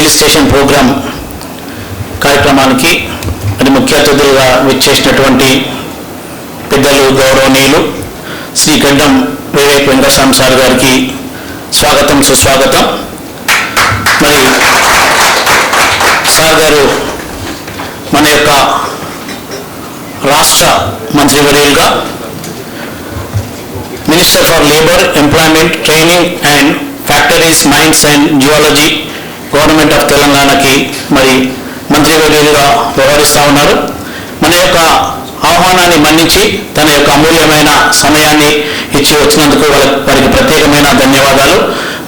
Registration programme కార్యక్రమానికి అది ముఖ్య అతిథులుగా విచ్చేసినటువంటి పెద్దలు గౌరవనీయులు శ్రీ గడ్డం వివేక్ వెంకటస్వామి సార్ గారికి స్వాగతం సుస్వాగతం. మరి సార్ గారు మన యొక్క రాష్ట్ర మంత్రివర్యులుగా minister for labour, employment, training and factories, mines and geology, government of తెలంగాణకి మరి మంత్రివర్యులుగా వ్యవహరిస్తూ ఉన్నారు. మన యొక్క ఆహ్వానాన్ని మన్నించి తన యొక్క అమూల్యమైన సమయాన్ని ఇచ్చి వచ్చినందుకు వారికి ప్రత్యేకమైన ధన్యవాదాలు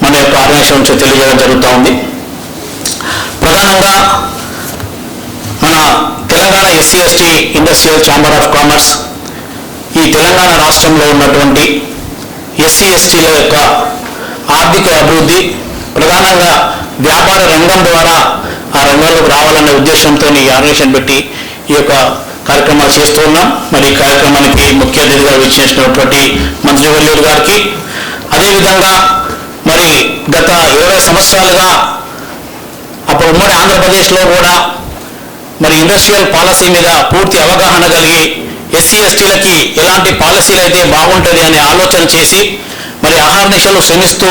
మన యొక్క ఆర్గనైజేషన్ నుంచి తెలియజేయడం జరుగుతూ ఉంది. ప్రధానంగా మన Telangana SC/ST industrial chamber of commerce ఈ తెలంగాణ రాష్ట్రంలో ఉన్నటువంటి SC/STల యొక్క ఆర్థిక అభివృద్ధి, ప్రధానంగా వ్యాపార రంగం ద్వారా ఆ రంగంలోకి రావాలనే ఉద్దేశంతో ఈ ఆర్గనైజేషన్ పెట్టి ఈ యొక్క కార్యక్రమాలు చేస్తూ ఉన్నాం. మరి ఈ కార్యక్రమానికి ముఖ్య అతిథిగా విచ్చేసినటువంటి మంత్రివర్యులు గారికి, అదేవిధంగా మరి గత 20 సంవత్సరాలుగా అప్పుడు ఉమ్మడి ఆంధ్రప్రదేశ్లో కూడా మరి ఇండస్ట్రియల్ పాలసీ మీద పూర్తి అవగాహన కలిగి SC/STలకి ఎలాంటి పాలసీలు అయితే బాగుంటుంది అనే ఆలోచన చేసి మరి అహర్నిశలు శ్రమిస్తూ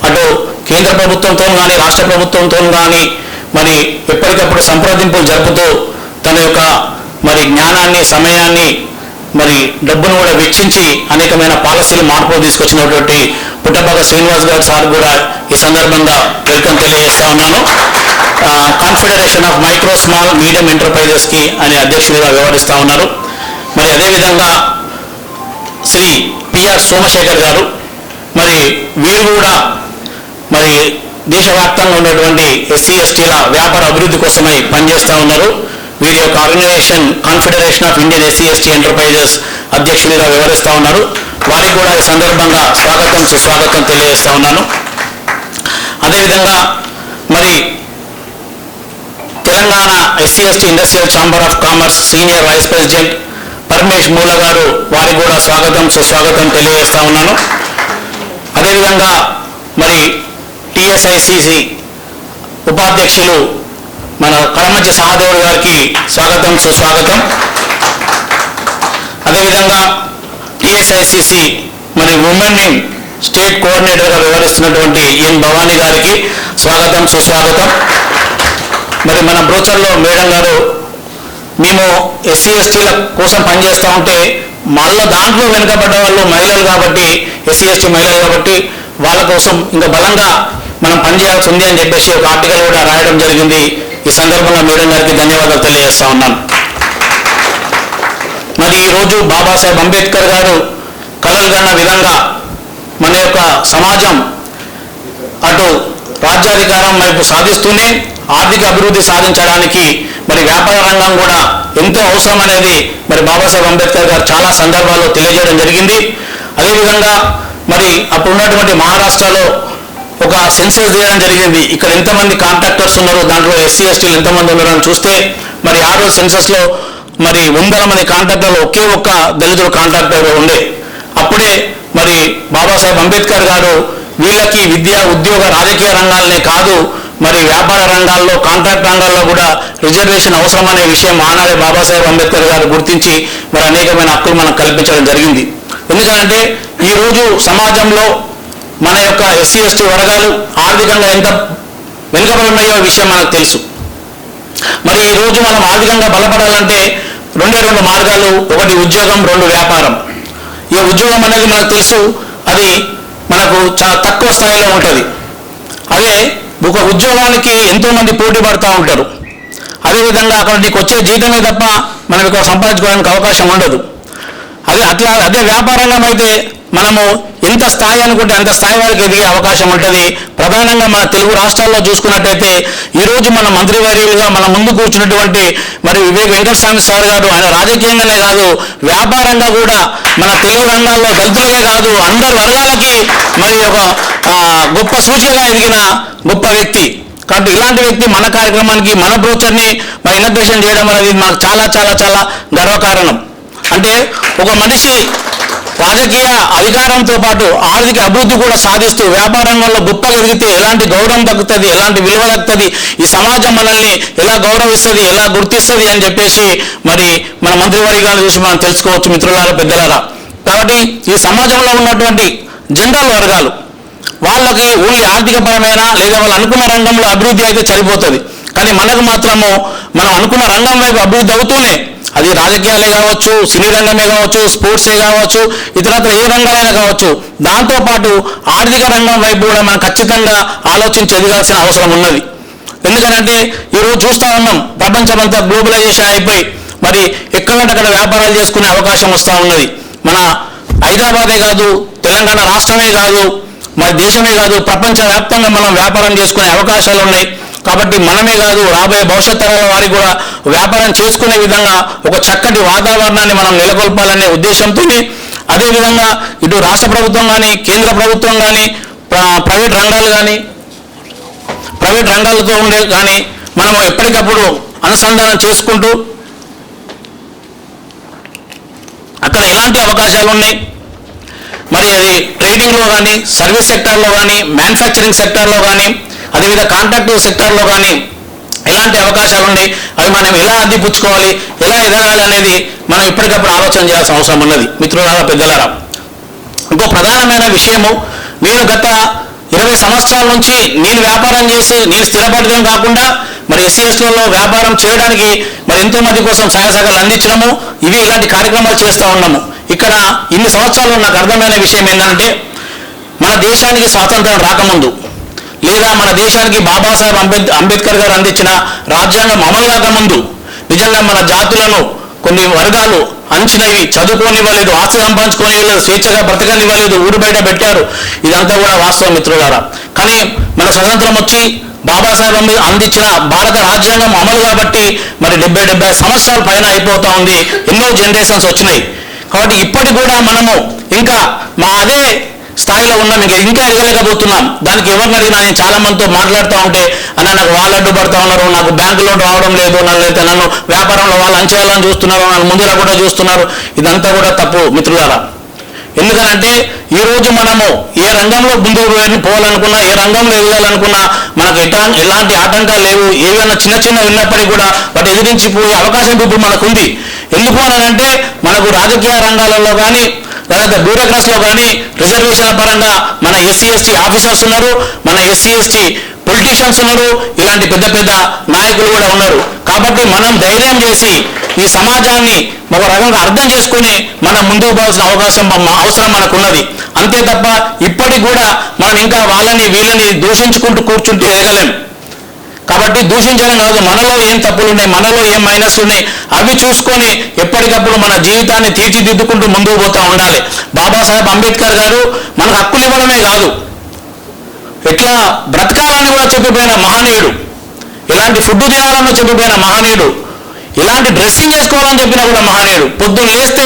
అటు కేంద్ర ప్రభుత్వంతో కానీ రాష్ట్ర ప్రభుత్వంతో కానీ మరి ఎప్పటికప్పుడు సంప్రదింపులు జరుపుతూ తన యొక్క మరి జ్ఞానాన్ని, సమయాన్ని, మరి డబ్బును కూడా వెచ్చించి అనేకమైన పాలసీలు మార్పులు తీసుకొచ్చినటువంటి పుట్టపాక శ్రీనివాస్ గారు సార్ కూడా ఈ సందర్భంగా వెల్కమ్ తెలియజేస్తా ఉన్నాను. Confederation of micro small medium ఎంటర్ప్రైజెస్కి అనే అధ్యక్షుడిగా వ్యవహరిస్తూ ఉన్నారు. మరి అదేవిధంగా శ్రీ PR సోమశేఖర్ గారు, మరి వీరు కూడా మరి దేశవ్యాప్తంగా ఉన్నటువంటి SC/STల వ్యాపార అభివృద్ధి కోసమై పనిచేస్తూ ఉన్నారు. వీరి యొక్క organisation Confederation of Indian SC/ST enterprises అధ్యక్షుడిగా వ్యవహరిస్తూ ఉన్నారు. వారికి కూడా ఈ సందర్భంగా స్వాగతం సుస్వాగతం తెలియజేస్తూ ఉన్నాను. అదేవిధంగా మరి Telangana SC/ST industrial chamber of commerce senior vice president Paramesh Moola గారు, వారికి కూడా స్వాగతం సుస్వాగతం తెలియజేస్తూ ఉన్నాను. అదేవిధంగా మరి TSICC ఉపాధ్యక్షులు మన కరమజ్జి సహదేవుడు గారికి స్వాగతం సుస్వాగతం. అదేవిధంగా TSICC మరి ఉమెన్ స్టేట్ కోఆర్డినేటర్గా వ్యవహరిస్తున్నటువంటి N భవానీ గారికి స్వాగతం సుస్వాగతం. మరి మన బ్రోచర్లో మేడం గారు, మేము SC/STల కోసం పనిచేస్తూ ఉంటే మళ్ళీ దాంట్లో వెనుకబడ్డ వాళ్ళు మహిళలు కాబట్టి, SC/ST మహిళలు కాబట్టి వాళ్ళ కోసం ఇంకా బలంగా మనం పనిచేయాల్సి ఉంది అని చెప్పేసి ఒక ఆర్టికల్ కూడా రాయడం జరిగింది. ఈ సందర్భంగా మేడం గారికి ధన్యవాదాలు తెలియజేస్తా ఉన్నాను. మరి ఈరోజు బాబాసాహెబ్ అంబేద్కర్ గారు కలలు కన్న విధంగా మన యొక్క సమాజం అటు రాజ్యాధికారం వైపు సాధిస్తూనే ఆర్థిక అభివృద్ధి సాధించడానికి మరి వ్యాపార రంగం కూడా ఎంతో అవసరం అనేది మరి బాబాసాహెబ్ అంబేద్కర్ గారు చాలా సందర్భాల్లో తెలియజేయడం జరిగింది. అదేవిధంగా మరి అప్పుడు ఉన్నటువంటి మహారాష్ట్రలో ఒక సెన్సస్ చేయడం జరిగింది. ఇక్కడ ఎంతమంది కాంట్రాక్టర్స్ ఉన్నారు, దాంట్లో SC/STలు ఎంతమంది ఉన్నారని చూస్తే మరి ఆ రోజు సెన్సస్లో మరి 100 మంది కాంట్రాక్టర్లు ఒకే ఒక్క దళితుడు కాంట్రాక్టర్ ఉండే. అప్పుడే మరి బాబాసాహెబ్ అంబేద్కర్ గారు వీళ్ళకి విద్య, ఉద్యోగ, రాజకీయ రంగాలనే కాదు మరి వ్యాపార రంగాల్లో, కాంట్రాక్ట్ రంగాల్లో కూడా రిజర్వేషన్ అవసరం అనే విషయం ఆనాడే బాబాసాహెబ్ అంబేద్కర్ గారు గుర్తించి మరి అనేకమైన హక్కులు మనకు కల్పించడం జరిగింది. ఎందుకంటే ఈరోజు సమాజంలో మన యొక్క SC/ST వర్గాలు ఆర్థికంగా ఎంత వెనుకబడినాయో విషయం మనకు తెలుసు. మరి ఈరోజు మనం ఆర్థికంగా బలపడాలంటే రెండు మార్గాలు, ఒకటి ఉద్యోగం, 2 వ్యాపారం. ఈ ఉద్యోగం అనేది మనకు తెలుసు, అది మనకు చాలా తక్కువ స్థాయిలో ఉంటుంది. అదే ఒక ఉద్యోగానికి ఎంతోమంది పోటీ పడుతూ ఉంటారు. అదేవిధంగా అక్కడ నీకు వచ్చే జీతమే తప్ప మనం ఇక్కడ సంపాదించుకోవడానికి అవకాశం ఉండదు. అదే వ్యాపార రంగం అయితే మనము ఎంత స్థాయి అనుకుంటే అంత స్థాయి వరకు ఎదిగే అవకాశం ఉంటుంది. ప్రధానంగా మన తెలుగు రాష్ట్రాల్లో చూసుకున్నట్టయితే ఈరోజు మన మంత్రివర్యులుగా మన ముందు కూర్చున్నటువంటి మరి వివేక్ వెంకటస్వామి సార్ గారు, ఆయన రాజకీయంగానే కాదు వ్యాపారంగా కూడా మన తెలుగు రంగాల్లో దళితులకే కాదు అందరు వర్గాలకి మరి ఒక గొప్ప సూచికగా ఎదిగిన గొప్ప వ్యక్తి. కాబట్టి ఇలాంటి వ్యక్తి మన కార్యక్రమానికి, మన బ్రోచర్ని మరి ఇనాగ్రేషన్ చేయడం అనేది మాకు చాలా చాలా చాలా గర్వకారణం. అంటే ఒక మనిషి రాజకీయ అధికారంతో పాటు ఆర్థిక అభివృద్ధి కూడా సాధిస్తూ వ్యాపార రంగంలో గొప్పగా ఎదిగితే ఎలాంటి గౌరవం దక్కుతుంది, ఎలాంటి విలువ దక్కుతుంది, ఈ సమాజం మనల్ని ఎలా గౌరవిస్తుంది, ఎలా గుర్తిస్తుంది అని చెప్పేసి మరి మన మంత్రివర్గాన్ని చూసి మనం తెలుసుకోవచ్చు మిత్రులారా, పెద్దలారా. కాబట్టి ఈ సమాజంలో ఉన్నటువంటి జనరల్ వర్గాలు వాళ్ళకి ఓన్లీ ఆర్థికపరమైన లేదా వాళ్ళు అనుకున్న రంగంలో అభివృద్ధి అయితే సరిపోతుంది. కానీ మనకు మాత్రము మనం అనుకున్న రంగం వైపు అభివృద్ధి అవుతూనే, అది రాజకీయాలే కావచ్చు, సినీ రంగమే కావచ్చు, స్పోర్ట్సే కావచ్చు, ఇతరత్ర ఏ రంగాలైనా కావచ్చు, దాంతోపాటు ఆర్థిక రంగం వైపు కూడా మనం ఖచ్చితంగా ఆలోచించి ఎదగాల్సిన అవసరం ఉన్నది. ఎందుకంటే ఈరోజు చూస్తూ ఉన్నాం, ప్రపంచమంతా గ్లోబలైజేషన్ అయిపోయి మరి ఎక్కడంటే అక్కడ వ్యాపారాలు చేసుకునే అవకాశం వస్తూ ఉన్నది. మన హైదరాబాదే కాదు, తెలంగాణ రాష్ట్రమే కాదు, మరి దేశమే కాదు, ప్రపంచవ్యాప్తంగా మనం వ్యాపారం చేసుకునే అవకాశాలు ఉన్నాయి. కాబట్టి మనమే కాదు, రాబోయే భవిష్యత్ తరాల వారికి కూడా వ్యాపారం చేసుకునే విధంగా ఒక చక్కటి వాతావరణాన్ని మనం నెలకొల్పాలనే ఉద్దేశంతో, అదేవిధంగా ఇటు రాష్ట్ర ప్రభుత్వం కానీ, కేంద్ర ప్రభుత్వం కానీ, ప్రైవేట్ రంగాలతో ఉండే కానీ మనం ఎప్పటికప్పుడు అనుసంధానం చేసుకుంటూ అక్కడ ఎలాంటి అవకాశాలు ఉన్నాయి, మరి అది ట్రేడింగ్లో కానీ, సర్వీస్ సెక్టార్లో కానీ, మ్యానుఫ్యాక్చరింగ్ సెక్టార్లో కానీ, అదేవిధంగా కాంట్రాక్టివ్ సెక్టార్లో కానీ ఎలాంటి అవకాశాలు ఉన్నాయి, అవి మనం ఎలా అందిపుచ్చుకోవాలి, ఎలా ఎదగాలి అనేది మనం ఇప్పటికప్పుడు ఆలోచన చేయాల్సిన అవసరం ఉన్నది. మిత్రులారా, పెద్దలారా, ఇంకో ప్రధానమైన విషయము, నేను గత 20 సంవత్సరాల నుంచి నేను వ్యాపారం చేసి నేను స్థిరపడడం కాకుండా మరి ఎస్సీఎస్లలో వ్యాపారం చేయడానికి మరి ఎంతో మంది కోసం సహాయ సహకారాలు అందించడము, ఇవి ఇలాంటి కార్యక్రమాలు చేస్తూ ఉన్నాము. ఇక్కడ ఇన్ని సంవత్సరాలు నాకు అర్థమైన విషయం ఏంటంటే, మన దేశానికి స్వాతంత్రం రాకముందు లేదా మన దేశానికి బాబాసాహెబ్ అంబేద్కర్ గారు అందించిన రాజ్యాంగం అమలు కాకముందు నిజంగా మన జాతులను కొన్ని వర్గాలు అంచినవి, చదువుకోనివ్వలేదు, ఆస్తి సంపాదించుకోనివ్వలేదు, స్వేచ్ఛగా బ్రతకనివ్వలేదు, ఊరు బయట పెట్టారు. ఇదంతా కూడా వాస్తవం మిత్రులారా. కానీ మన స్వతంత్రం వచ్చి బాబాసాహెబ్ అందించిన భారత రాజ్యాంగం అమలు కాబట్టి మరి 70 సంవత్సరాల పైన అయిపోతూ ఉంది, ఎన్నో జనరేషన్స్ వచ్చినాయి. కాబట్టి ఇప్పటికి కూడా మనము ఇంకా అదే స్థాయిలో ఉన్నాం, ఇంకా ఎదగలేకపోతున్నాం. దానికి ఎవరిని అడిగినా నేను చాలా మందితో మాట్లాడుతూ ఉంటే, అన్న నాకు వాళ్ళు అడ్డుపడుతూ ఉన్నారు, నాకు బ్యాంకు లోన్ రావడం లేదు, నన్ను వ్యాపారంలో వాళ్ళు అంచేయాలని చూస్తున్నారు, నన్ను ముందుగా కూడా చూస్తున్నారు. ఇదంతా కూడా తప్పు మిత్రులారా. ఎందుకనంటే ఈరోజు మనము ఏ రంగంలో ముందుకు పోవాలనుకున్నా, ఏ రంగంలో ఎదగాలనుకున్నా మనకు ఎలాంటి ఆటంకాలు లేవు. ఏవైనా చిన్న ఉన్నప్పటికీ కూడా వాటి ఎదిరించిపోయే అవకాశం ఇప్పుడు మనకు ఉంది. ఎందుకు అనంటే మనకు రాజకీయ రంగాలలో కానీ లేదా బ్యూరోక్రసీలో కానీ రిజర్వేషన్ల పరంగా మన ఎస్సీ/ఎస్టీ ఆఫీసర్స్ ఉన్నారు, మన ఎస్సీ/ఎస్టీ పొలిటీషియన్స్ ఉన్నారు, ఇలాంటి పెద్ద నాయకులు కూడా ఉన్నారు. కాబట్టి మనం ధైర్యం చేసి ఈ సమాజాన్ని ఒక రకంగా అర్థం చేసుకుని మనం ముందుకు పోవాల్సిన అవసరం మనకున్నది. అంతే తప్ప ఇప్పటికి కూడా మనం ఇంకా వాళ్ళని వీళ్ళని దూషించుకుంటూ కూర్చుంటూ ఎదగలేం. కాబట్టి దూషించడం కాదు, మనలో ఏం తప్పులు ఉన్నాయి, మనలో ఏం మైనస్ ఉన్నాయి, అవి చూసుకొని ఎప్పటికప్పుడు మన జీవితాన్ని తీర్చిదిద్దుకుంటూ ముందుకు పోతూ ఉండాలి. బాబాసాహెబ్ అంబేద్కర్ గారు మనకు హక్కులు ఇవ్వడమే కాదు, ఎట్లా బ్రతకాలని కూడా చెప్పిపోయిన మహనీయుడు, ఎలాంటి ఫుడ్ తినాలని చెప్పిపోయిన మహనీయుడు, ఎలాంటి డ్రెస్సింగ్ చేసుకోవాలని చెప్పినా కూడా మహనీయుడు. పొద్దున్న లేస్తే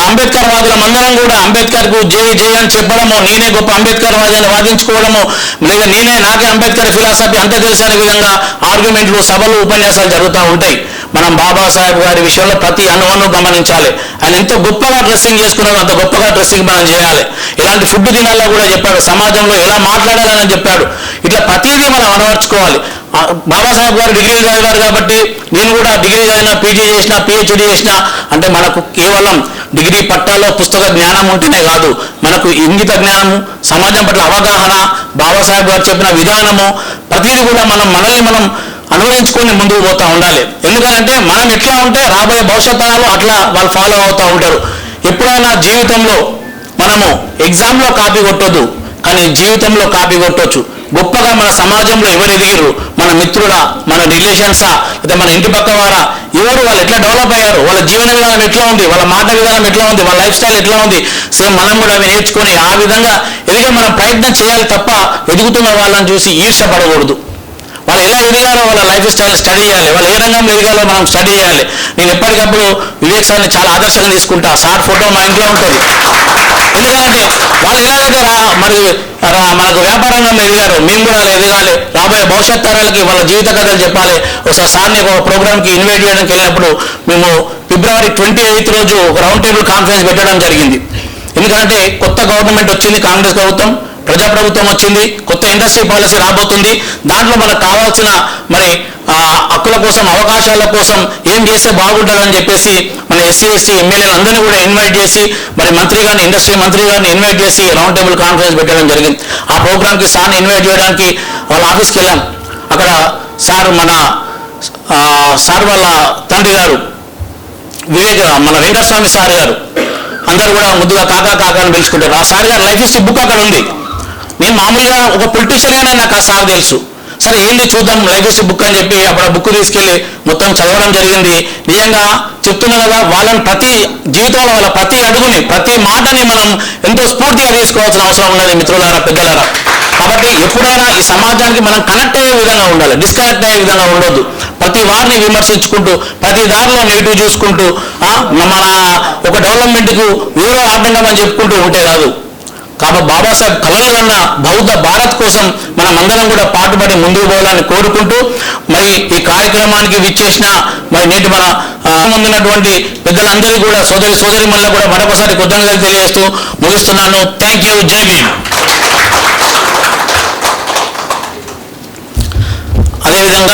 అంబేద్కర్ వాదుల మందరం కూడా అంబేద్కర్కు జై అని చెప్పడము, నేనే గొప్ప అంబేద్కర్ వాదిని వాదించుకోవడము, లేదా నాకే అంబేద్కర్ ఫిలాసఫీ అంత తెలిసిన విధంగా ఆర్గ్యుమెంట్లు, సభలు, ఉపన్యాసాలు జరుగుతూ ఉంటాయి. మనం బాబాసాహెబ్ గారి విషయంలో ప్రతి అణువును గమనించాలి. ఆయన ఎంత గొప్పగా డ్రెస్సింగ్ చేసుకున్నారో అంత గొప్పగా డ్రెస్సింగ్ మనం చేయాలి. ఎలాంటి ఫుడ్ తినాలో కూడా చెప్పాడు, సమాజంలో ఎలా మాట్లాడాలని చెప్పాడు. ఇట్లా ప్రతిదీ మనం అలవర్చుకోవాలి. బాబాసాహెబ్ గారు డిగ్రీ చదివారు కాబట్టి నేను కూడా డిగ్రీ చదివినా, పీజీ చేసినా, పిహెచ్డీ చేసినా అంటే మనకు కేవలం డిగ్రీ పట్టాలో పుస్తక జ్ఞానం ఉంటేనే కాదు, మనకు ఇంగిత జ్ఞానము, సమాజం పట్ల అవగాహన, బాబాసాహెబ్ గారు చెప్పిన విధానము, ప్రతిదీ కూడా మనల్ని మనం అనుభవించుకొని ముందుకు పోతూ ఉండాలి. ఎందుకంటే మనం ఎట్లా ఉంటే రాబోయే భవిష్యత్ తరాలు అట్లా వాళ్ళు ఫాలో అవుతూ ఉంటారు. ఎప్పుడైనా జీవితంలో మనము ఎగ్జామ్లో కాపీ కొట్టొద్దు, కానీ జీవితంలో కాపీ కొట్టొచ్చు. గొప్పగా మన సమాజంలో ఎవరు ఎదిగిరు, మన మిత్రులా, మన రిలేషన్సా, లేదా మన ఇంటి పక్క వారా, ఎవరు వాళ్ళు ఎట్లా డెవలప్ అయ్యారు, వాళ్ళ జీవన విధానం ఎట్లా ఉంది, వాళ్ళ మాట విధానం ఎట్లా ఉంది, వాళ్ళ లైఫ్ స్టైల్ ఎట్లా ఉంది, సేమ్ మనం కూడా అవి నేర్చుకొని ఆ విధంగా ఎదిగే మనం ప్రయత్నం చేయాలి తప్ప ఎదుగుతున్న వాళ్ళని చూసి ఈర్ష్యపడకూడదు. వాళ్ళు ఎలా ఎదిగారో వాళ్ళ లైఫ్ స్టైల్ స్టడీ చేయాలి, వాళ్ళు ఏ రంగంలో ఎదిగాలో మనం స్టడీ చేయాలి. నేను ఎప్పటికప్పుడు వివేక్ సార్ని చాలా ఆదర్శంగా తీసుకుంటా. సార్ ఫోటో మా ఇంట్లో ఉంటుంది. ఎందుకంటే వాళ్ళు ఎలాగైతే మనకు వ్యాపార రంగంలో ఎదిగారు, మేము కూడా అలా ఎదగాలి. రాబోయే భవిష్యత్ తరాలకి వాళ్ళ జీవిత కథలు చెప్పాలి. ఒకసారి సార్ని ఒక ప్రోగ్రామ్కి ఇన్వైట్ చేయడానికి వెళ్ళినప్పుడు మేము February 28 రోజు ఒక రౌండ్ టేబుల్ కాన్ఫరెన్స్ పెట్టడం జరిగింది. ఎందుకంటే కొత్త గవర్నమెంట్ వచ్చింది, కాంగ్రెస్ ప్రభుత్వం, ప్రజాప్రభుత్వం వచ్చింది, కొత్త ఇండస్ట్రీ పాలసీ రాబోతుంది. దాంట్లో మనకు కావాల్సిన మరి హక్కుల కోసం, అవకాశాల కోసం ఏం చేస్తే బాగుంటుందని చెప్పేసి మన ఎస్సీ ఎస్టీ ఎమ్మెల్యేలు అందరినీ కూడా ఇన్వైట్ చేసి మరి మంత్రి గారిని, ఇండస్ట్రీ మంత్రి గారిని ఇన్వైట్ చేసి రౌండ్ టేబుల్ కాన్ఫరెన్స్ పెట్టడం జరిగింది. ఆ ప్రోగ్రామ్కి సార్ని ఇన్వైట్ చేయడానికి వాళ్ళ ఆఫీస్కి వెళ్ళాం. అక్కడ సార్ వాళ్ళ తండ్రి గారు మన వెంకటస్వామి సార్ గారు అందరూ కూడా ముద్దుగా కాకా అని పిలుచుకుంటారు. ఆ సార్ గారు లైఫ్ హిస్టరీ బుక్ అక్కడ ఉంది. నేను మామూలుగా ఒక పొలిటీషియన్గానే నాకు ఆ సార్ తెలుసు. సరే ఏంటి చూద్దాం లైఫ్ హిస్టరీ బుక్ అని చెప్పి అప్పుడు ఆ బుక్ తీసుకెళ్ళి మొత్తం చదవడం జరిగింది. నిజంగా చెప్తున్నా కదా, వాళ్ళని ప్రతి జీవితంలో వాళ్ళ ప్రతి అడుగుని, ప్రతి మాటని మనం ఎంతో స్ఫూర్తిగా తీసుకోవాల్సిన అవసరం ఉన్నది మిత్రులారా, పెద్దలారా. కాబట్టి ఎప్పుడైనా ఈ సమాజానికి మనం కనెక్ట్ అయ్యే విధంగా ఉండాలి, డిస్కనెక్ట్ అయ్యే విధంగా ఉండొద్దు. ప్రతి వారిని విమర్శించుకుంటూ, ప్రతి దారిలో నెగిటివ్ చూసుకుంటూ మన ఒక డెవలప్మెంట్కు ఎవరో ఆటంకం అని చెప్పుకుంటూ ఉంటే కాదు. కాబట్టి బాబాసాహెబ్ కలలు కన్న బౌద్ధ భారత్ కోసం మనం అందరం కూడా పాటుపడి ముందుకు పోవాలని కోరుకుంటూ మరి ఈ కార్యక్రమానికి విచ్చేసిన మరి నేటి మన ముందున్నటువంటి పెద్దలందరికీ కూడా సోదరిమణులకు కూడా మరొకసారి కృతజ్ఞతలు తెలియజేస్తూ ముగిస్తున్నాను. Thank you. జై భీమ్.